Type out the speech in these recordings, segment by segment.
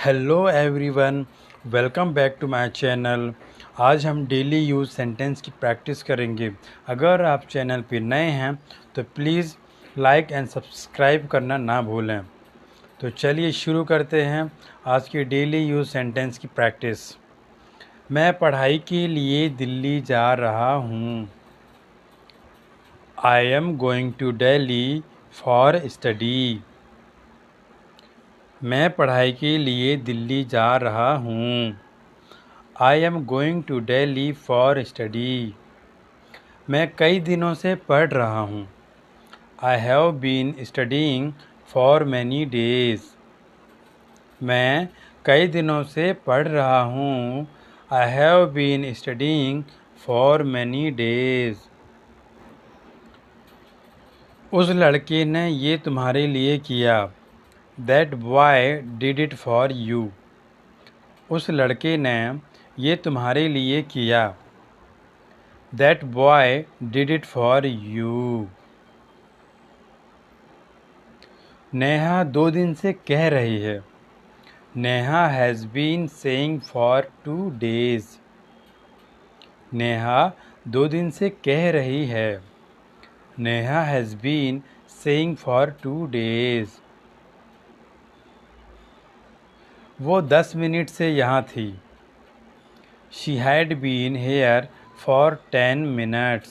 Hello everyone, welcome back to my channel. आज हम daily use sentence की practice करेंगे। अगर आप चैनल पे नए हैं तो प्लीज़ लाइक एंड सब्सक्राइब करना ना भूलें। तो चलिए शुरू करते हैं आज की डेली यूज़ सेंटेंस की प्रैक्टिस। मैं पढ़ाई के लिए दिल्ली जा रहा हूँ। I am going to Delhi for study. मैं पढ़ाई के लिए दिल्ली जा रहा हूँ। I am going to Delhi for study. मैं कई दिनों से पढ़ रहा हूँ। I have been studying for many days. मैं कई दिनों से पढ़ रहा हूँ। I have been studying for many days. उस लड़के ने ये तुम्हारे लिए किया। That boy did it for you. उस लड़के ने ये तुम्हारे लिए किया। That boy did it for you. Neha 2 दिन से कह रही है। Neha has been saying for 2 days। Neha 2 दिन से कह रही है। Neha has been saying for 2 days। वो 10 मिनट से यहाँ थी। She had been here for 10 minutes।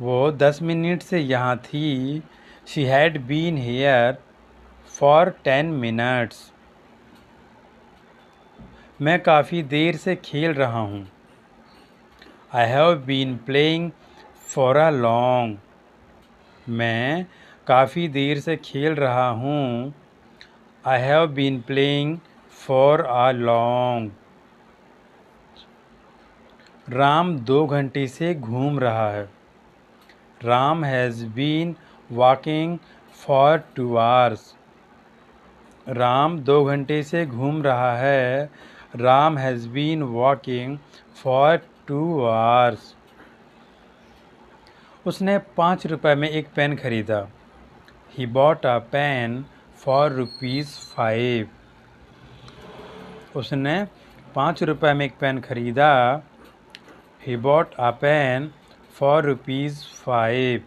वो 10 मिनट से यहाँ थी। She had been here for 10 minutes। मैं काफ़ी देर से खेल रहा हूँ। I have been playing for a long. मैं काफ़ी देर से खेल रहा हूँ। I have been playing for a long. Ram 2 घंटे से घूम रहा है। Ram has been walking for 2 hours। Ram 2 घंटे से घूम रहा है। Ram has been walking for 2 hours। उसने 5 रुपए में एक पेन खरीदा। He bought a pen for ₹5। उसने 5 रुपए में एक पेन खरीदा। He bought a pen for ₹5।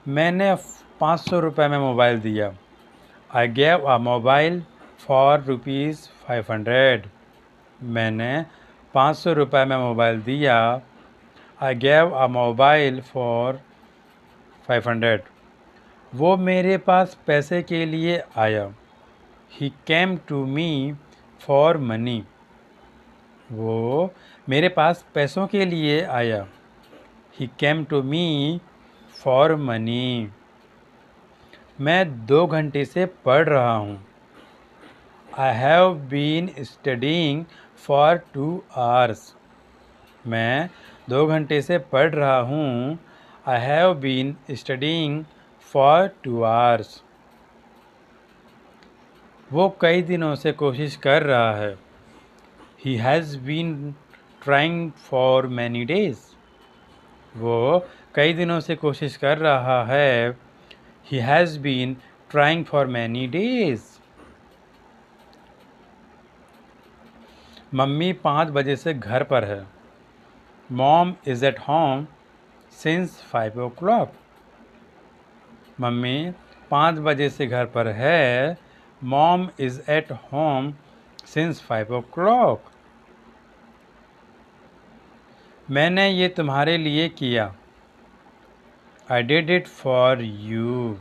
मैंने 500 रुपए में मोबाइल दिया। I gave a mobile for ₹500। मैंने 500 रुपए में मोबाइल दिया। I gave a mobile for 500। वो मेरे पास पैसे के लिए आया। He came to me for money. वो मेरे पास पैसों के लिए आया। He came to me for money. मैं 2 घंटे से पढ़ रहा हूँ। I have been studying for 2 hours। मैं 2 घंटे से पढ़ रहा हूँ। I have been studying for 2 hours। वो कई दिनों से कोशिश कर रहा है। He has been trying for many days. वो कई दिनों से कोशिश कर रहा है। He has been trying for many days. Mummy 5 बजे से घर पर है। Mom is at home since 5 o'clock। Mummy 5 बजे से घर पर है। Mom is at home since 5 o'clock। मैंने ये तुम्हारे लिए किया। I did it for you.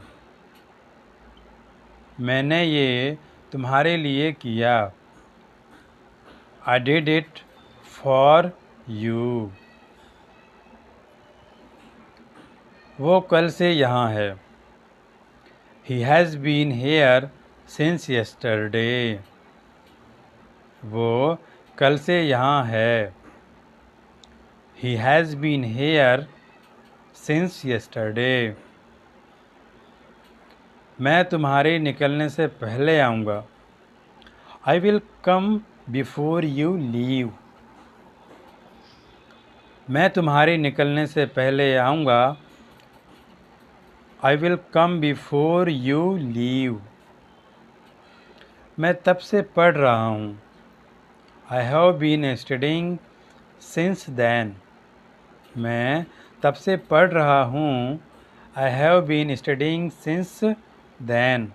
मैंने ये तुम्हारे लिए किया। I did it for you. वो कल से यहाँ है। He has been here since yesterday. वो कल से यहाँ है। He has been here since yesterday. मैं तुम्हारे निकलने से पहले आऊँगा। I will come before you leave. मैं तुम्हारे निकलने से पहले आऊँगा। I will come before you leave. मैं तब से पढ़ रहा हूँ। I have been studying since then. मैं तब से पढ़ रहा हूँ। I have been studying since then.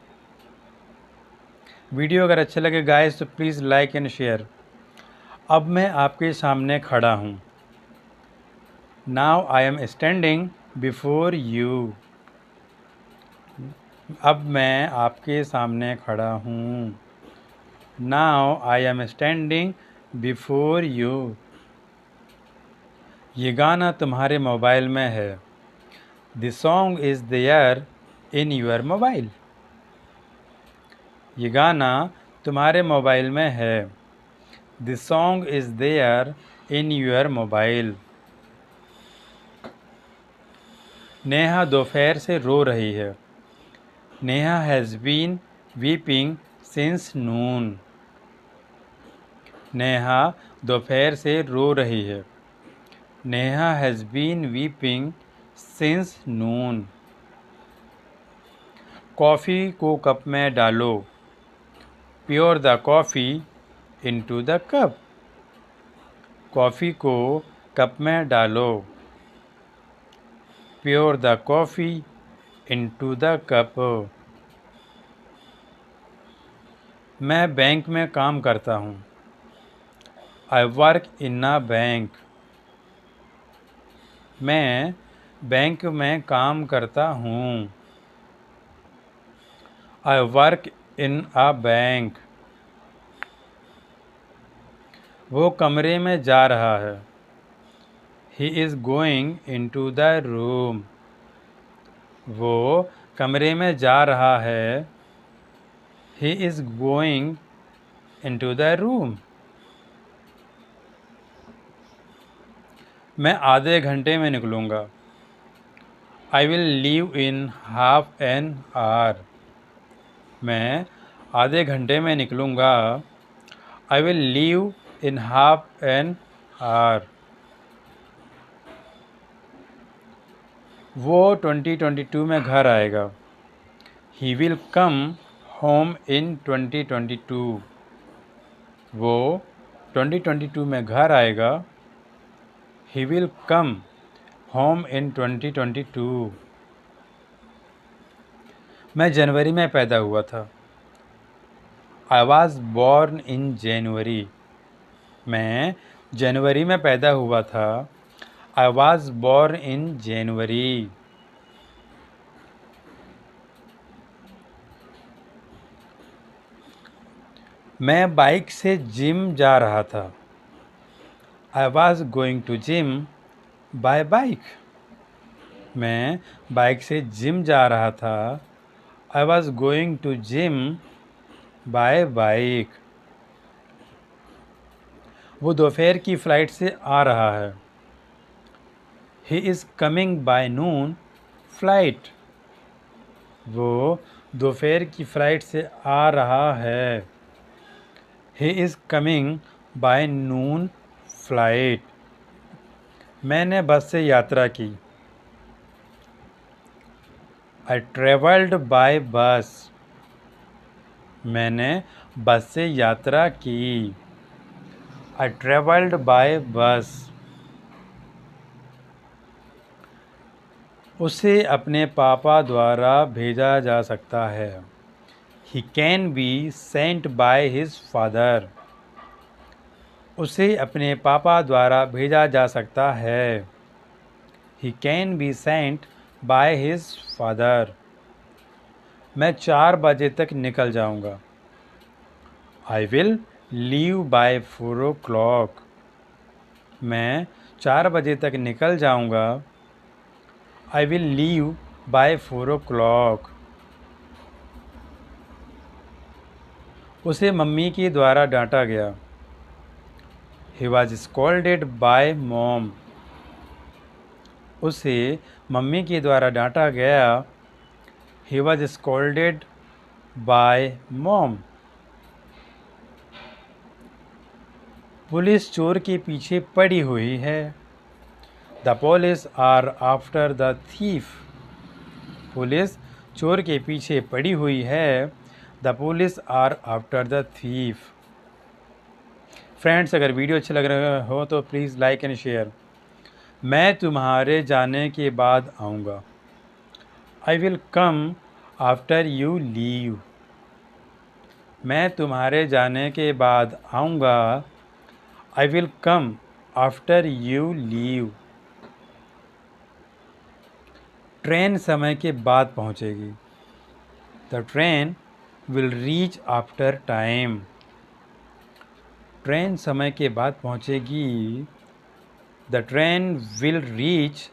Video अगर अच्छा लगे गाइस तो प्लीज़ लाइक एंड शेयर। अब मैं आपके सामने खड़ा हूँ। Now I am standing before you. अब मैं आपके सामने खड़ा हूँ। Now I am standing before you. ये गाना तुम्हारे मोबाइल में है। The song is there in your mobile. ये गाना तुम्हारे मोबाइल में है। The song is there in your mobile. Neha दोपहर से रो रही है। Neha has been weeping since noon. Neha दोपहर से रो रही है। Neha has been weeping since noon. Coffee को कप में डालो। Pour the coffee into the cup. Coffee को कप में डालो। Pour the coffee into the cup. मैं बैंक में काम करता हूँ। I work in a bank. मैं बैंक में काम करता हूँ। I work in a bank. वो कमरे में जा रहा है। He is going into the room. वो कमरे में जा रहा है। He is going into the room. मैं आधे घंटे में निकलूँगा। I will leave in half an hour. मैं आधे घंटे में निकलूँगा। I will leave in half an hour. वो 2022 में घर आएगा। He will come home in 2022. वो 2022 में घर आएगा। He will come home in 2022. मैं जनवरी में पैदा हुआ था। I was born in January. मैं जनवरी में पैदा हुआ था। I was born in January. मैं बाइक से जिम जा रहा था। I was going to gym by bike. मैं बाइक से जिम जा रहा था। I was going to gym by bike. वो दोपहर की फ़्लाइट से आ रहा है। He is coming by noon flight. वो दोपहर की फ़्लाइट से आ रहा है। He is coming by noon flight. मैंने बस से यात्रा की। I traveled by bus. मैंने बस से यात्रा की। I traveled by bus. उसे अपने पापा द्वारा भेजा जा सकता है। He can be sent by his father. उसे अपने पापा द्वारा भेजा जा सकता है। He can be sent by his father. मैं 4 बजे तक निकल जाऊंगा। I will leave by 4 o'clock. मैं 4 बजे तक निकल जाऊंगा। I will leave by 4 o'clock. उसे मम्मी के द्वारा डांटा गया। He was scolded by mom. उसे मम्मी के द्वारा डांटा गया। He was scolded by mom. Police चोर के पीछे पड़ी हुई है। The police are after the thief. Police चोर के पीछे पड़ी हुई है। The police are after the thief. Friends, अगर वीडियो अच्छे लग रहे हो तो प्लीज़ लाइक एंड शेयर। मैं तुम्हारे जाने के बाद आऊँगा। I will come after you leave. मैं तुम्हारे जाने के बाद आऊँगा। I will come after you leave. Train समय के बाद पहुँचेगी। The train will reach after time. Train समय के बाद पहुँचेगी। The train will reach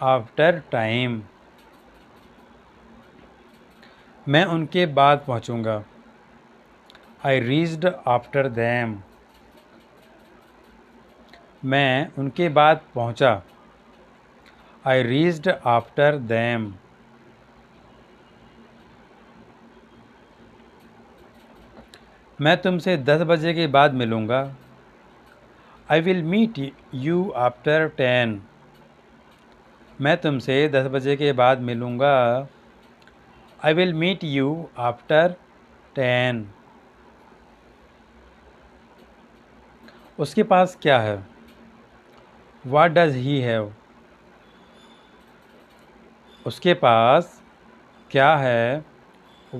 after time. मैं उनके बाद पहुँचूँगा। I reached after them. मैं उनके बाद पहुँचा। I reached after them. मैं तुमसे 10 बजे के बाद मिलूँगा। I will meet you after 10। मैं तुमसे 10 बजे के बाद मिलूँगा। I will meet you after 10। उसके पास क्या है? What does he have? उसके पास क्या है?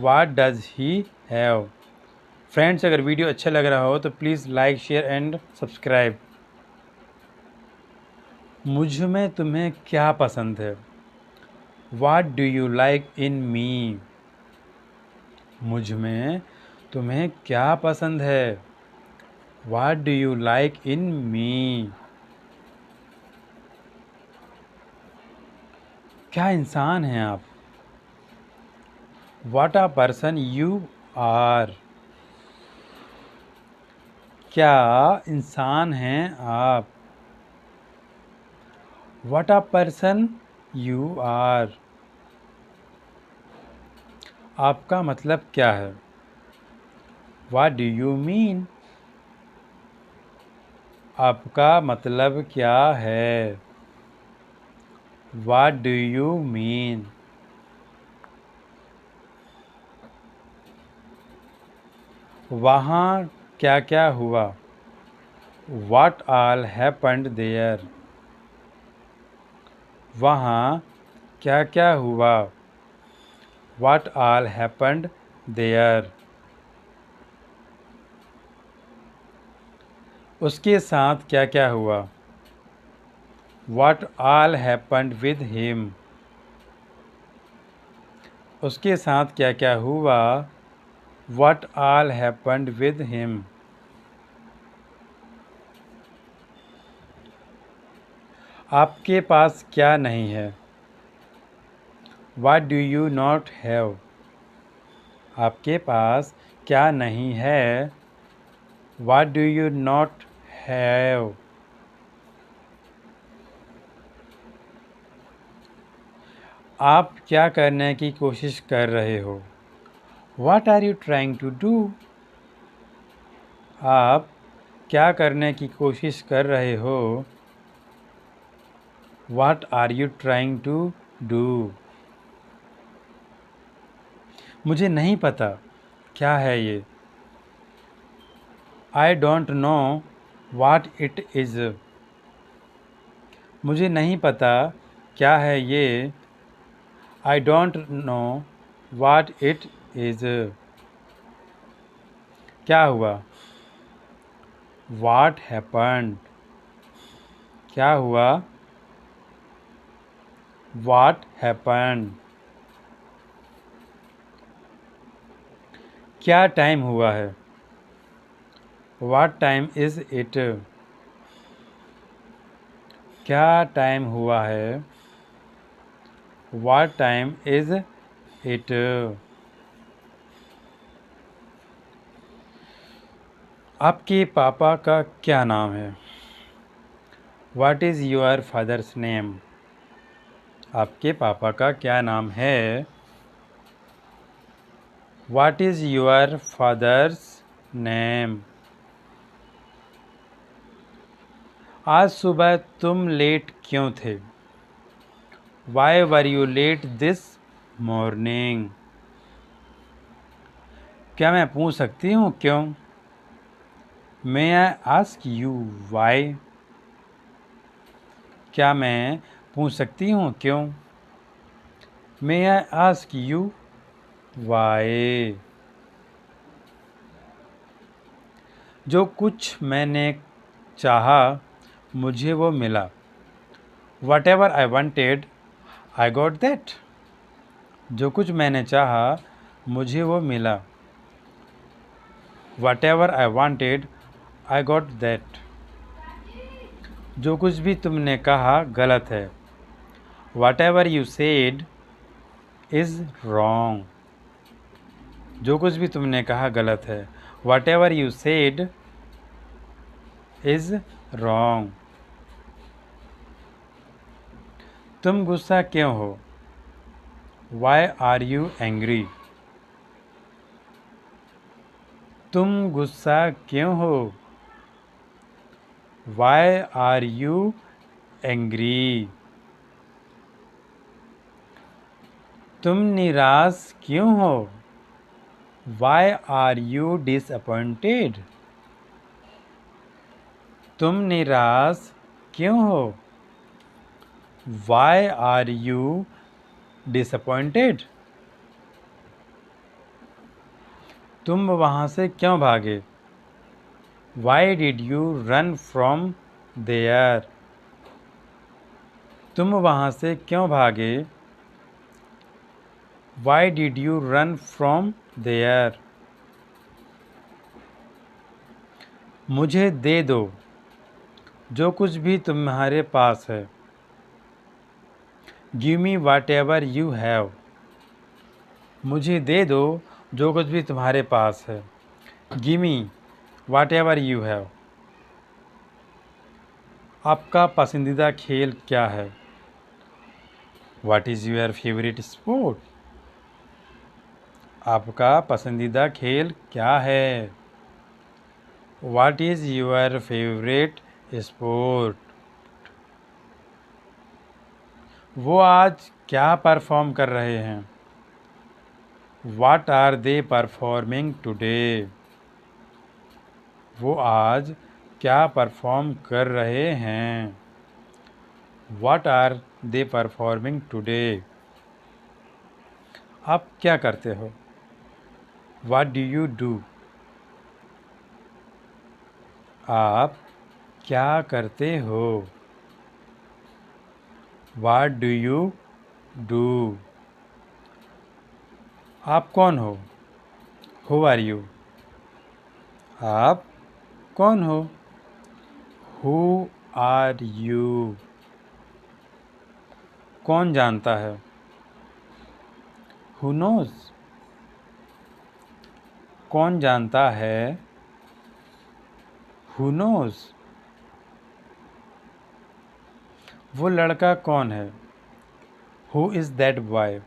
What does he have? Friends, अगर वीडियो अच्छा लग रहा हो तो please like share and subscribe. मुझ में तुम्हें क्या पसंद है? What do you like in me? मुझ में तुम्हें क्या पसंद है? What do you like in me? क्या इंसान हैं आप? What a person you are. क्या इंसान हैं आप? What a person you are. आपका मतलब क्या है? What do you mean? आपका मतलब क्या है? What do you mean? वहाँ क्या क्या हुआ? What all happened there? वहाँ क्या क्या हुआ? What all happened there? उसके साथ क्या क्या हुआ? What all happened with him? उसके साथ क्या क्या हुआ? What all happened with him? आपके पास क्या नहीं है? What do you not have? आपके पास क्या नहीं है? What do you not have? आप क्या करने की कोशिश कर रहे हो? What are you trying to do? आप क्या करने की कोशिश कर रहे हो? What are you trying to do? मुझे नहीं पता क्या है ये। I don't know what it is. मुझे नहीं पता क्या है ये। I don't know what it is. क्या हुआ? What happened? क्या हुआ? What happened? क्या टाइम हुआ है? What time is it? क्या टाइम हुआ है? What time is it? आपके पापा का क्या नाम है? What is your father's name? आपके पापा का क्या नाम है? What is your father's name? आज सुबह तुम लेट क्यों थे? Why were you late this morning? क्या मैं पूछ सकती हूँ क्यों? मे आई आस्क यू वाई? क्या मैं पूछ सकती हूँ क्यों? मे आई आस्क यू वाई? जो कुछ मैंने चाहा मुझे वो मिला। Whatever I wanted, I got that. जो कुछ मैंने चाहा मुझे वो मिला। Whatever I wanted, I got that. जो कुछ भी तुमने कहा गलत है। Whatever you said is wrong. जो कुछ भी तुमने कहा गलत है। Whatever you said is wrong. तुम गुस्सा क्यों हो? Why are you angry? तुम गुस्सा क्यों हो? Why are you angry? तुम निराश क्यों हो? Why are you disappointed? तुम निराश क्यों हो? Why are you disappointed? तुम वहाँ से क्यों भागे? Why did you run from there? तुम वहाँ से क्यों भागे? Why did you run from there? मुझे दे दो जो कुछ भी तुम्हारे पास है। Give me whatever you have. मुझे दे दो जो कुछ भी तुम्हारे पास है। Give me whatever you have. आपका पसंदीदा खेल क्या है? What is your favorite sport? आपका पसंदीदा खेल क्या है? What is your favorite sport? वो आज क्या परफॉर्म कर रहे हैं? What are they performing today? वो आज क्या परफॉर्म कर रहे हैं? What are they performing today? आप क्या करते हो? What do you do? आप क्या करते हो? What do you do? आप कौन हो? Who are you? आप कौन हो? Who are you? कौन जानता है? Who knows? कौन जानता है? Who knows? वो लड़का कौन है? Who is that boy?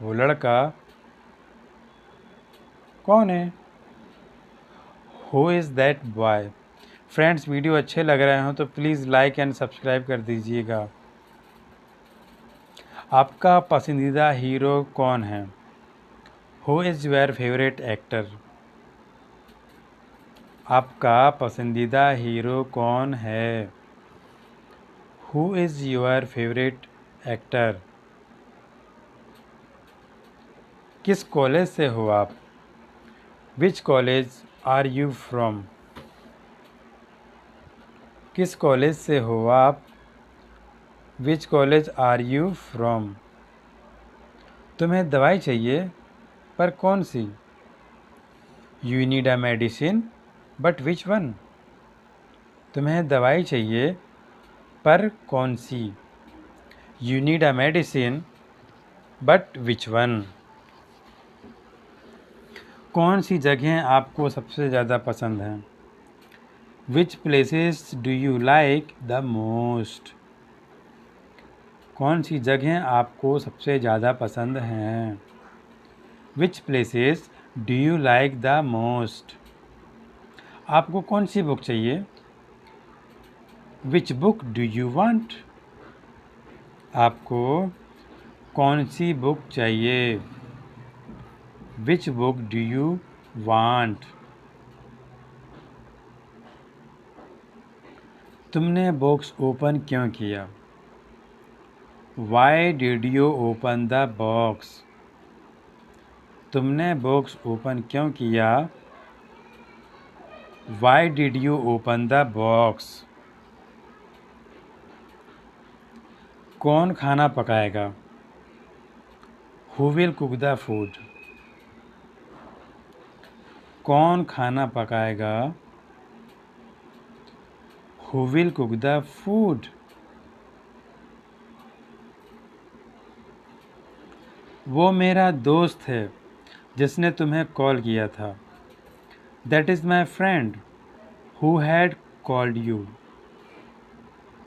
वो लड़का कौन है? Who is that boy? Friends, video अच्छे लग रहे हो तो प्लीज़ लाइक एंड सब्सक्राइब कर दीजिएगा। आपका पसंदीदा हीरो कौन है? Who is your favorite actor? आपका पसंदीदा हीरो कौन है? Who is your favorite actor? किस कॉलेज से हो आप? Which college are you from? किस कॉलेज से हो आप? Which college are you from? तुम्हें दवाई चाहिए, पर कौन सी? You need a medicine, but which one? तुम्हें दवाई चाहिए, पर कौन सी? You need a medicine, but which one? कौन सी जगह आपको सबसे ज़्यादा पसंद है? Which places do you like the most? कौन सी जगह आपको सबसे ज़्यादा पसंद हैं? Which places do you like the most? आपको कौन सी बुक चाहिए? Which book do you want? आपको कौन सी बुक चाहिए? Which book do you want? तुमने बॉक्स ओपन क्यों किया? Why did you open the box? तुमने बॉक्स ओपन क्यों किया? Why did you open the box? कौन खाना पकाएगा? Who will cook the food? कौन खाना पकाएगा? Who will cook the food? वो मेरा दोस्त है जिसने तुम्हें कॉल किया था। That is my friend who had called you.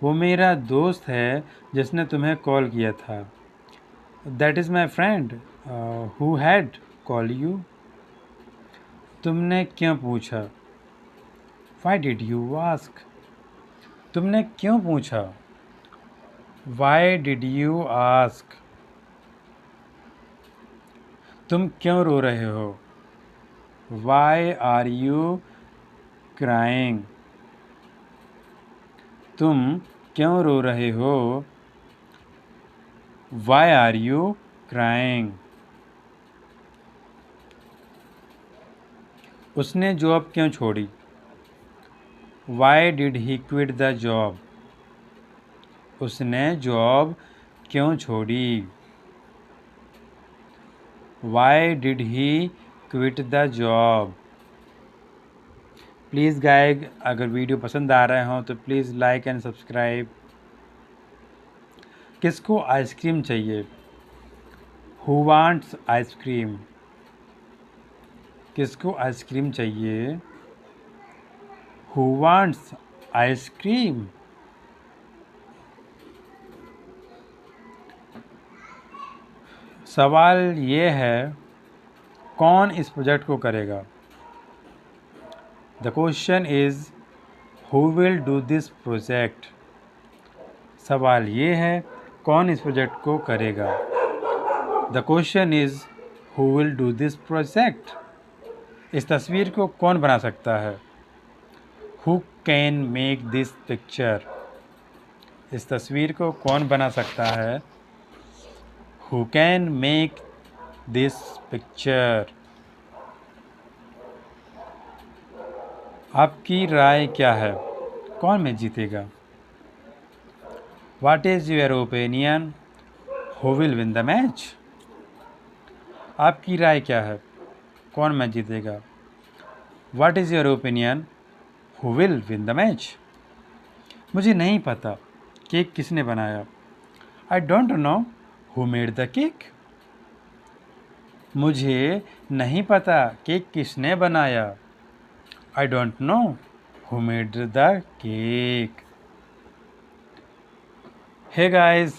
वो मेरा दोस्त है जिसने तुम्हें कॉल किया था। That is my friend who had called you. तुमने क्यों पूछा? Why did you ask? तुमने क्यों पूछा? Why did you ask? तुम क्यों रो रहे हो? Why are you crying? तुम क्यों रो रहे हो? Why are you crying? उसने जॉब क्यों छोड़ी? Why did he quit the job? उसने जॉब क्यों छोड़ी? Why did he quit the job? Please guys, अगर वीडियो पसंद आ रहे हों तो प्लीज़ लाइक एंड सब्सक्राइब। किसको आइसक्रीम चाहिए? Who wants ice cream? किसको आइसक्रीम चाहिए? Who wants ice cream? सवाल ये है, कौन इस प्रोजेक्ट को करेगा? The question is who will do this project? सवाल ये है, कौन इस प्रोजेक्ट को करेगा? The question is who will do this project? इस तस्वीर को कौन बना सकता है? Who can make this picture? इस तस्वीर को कौन बना सकता है? Who can make this picture? आपकी राय क्या है? कौन मैच जीतेगा? What is your opinion? Who will win the match? आपकी राय क्या है? कौन मैच जीतेगा? What is your opinion? Who will win the match? मुझे नहीं पता केक किसने बनाया। I don't know who made the cake. मुझे नहीं पता केक किसने बनाया। I don't know who made the cake. Hey guys,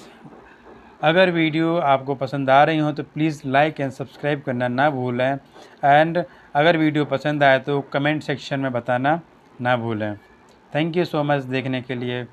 अगर वीडियो आपको पसंद आ रही हो तो प्लीज़ लाइक एंड सब्सक्राइब करना ना भूलें। एंड अगर वीडियो पसंद आए तो कमेंट सेक्शन में बताना ना भूलें। थैंक यू सो मच देखने के लिए।